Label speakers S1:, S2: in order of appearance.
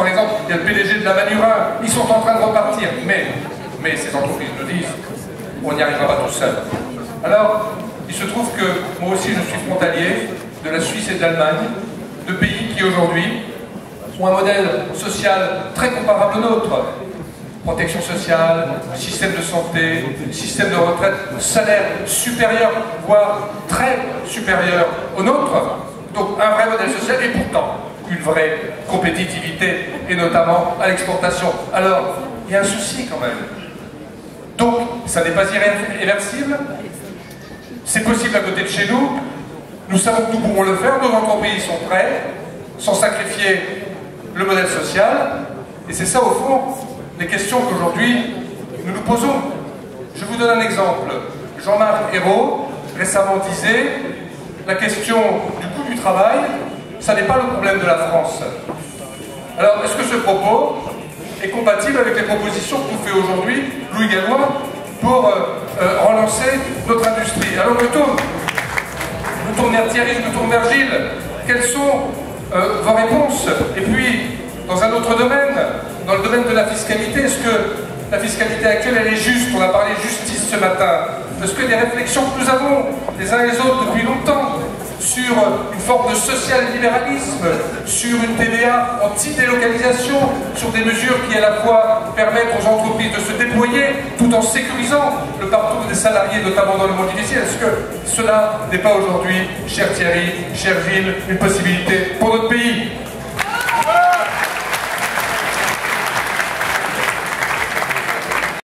S1: par exemple, il y a le PDG de la Manurin, ils sont en train de repartir. Mais ces entreprises nous disent, on n'y arrivera pas tout seul. Alors, il se trouve que moi aussi je suis frontalier de la Suisse et de l'Allemagne, de pays qui aujourd'hui ont un modèle social très comparable au nôtre. Protection sociale, système de santé, système de retraite, salaire supérieur, voire très supérieur au nôtre. Donc un vrai modèle social et pourtant une vraie compétitivité, et notamment à l'exportation. Alors, il y a un souci quand même. Donc, ça n'est pas irréversible. C'est possible à côté de chez nous. Nous savons que nous pouvons le faire. Nos entreprises sont prêtes, sans sacrifier le modèle social. Et c'est ça, au fond, les questions qu'aujourd'hui nous nous posons. Je vous donne un exemple. Jean-Marc Ayrault, récemment, disait la question du coût du travail, ça n'est pas le problème de la France. Alors, est-ce que ce propos est compatible avec les propositions que nous fait aujourd'hui Louis Gallois pour relancer notre industrie? Alors, je tourne vers Thierry, je me tourne vers Gilles. Quelles sont vos réponses? Et puis, dans un autre domaine, dans le domaine de la fiscalité, est-ce que la fiscalité actuelle, elle est juste? On a parlé justice ce matin. Est-ce que les réflexions que nous avons, les uns et les autres, depuis longtemps, sur une forme de social-libéralisme, sur une TVA anti-délocalisation, sur des mesures qui à la fois permettent aux entreprises de se déployer tout en sécurisant le parcours des salariés, notamment dans le monde difficile, est-ce que cela n'est pas aujourd'hui, cher Thierry, cher Gilles, une possibilité pour notre pays?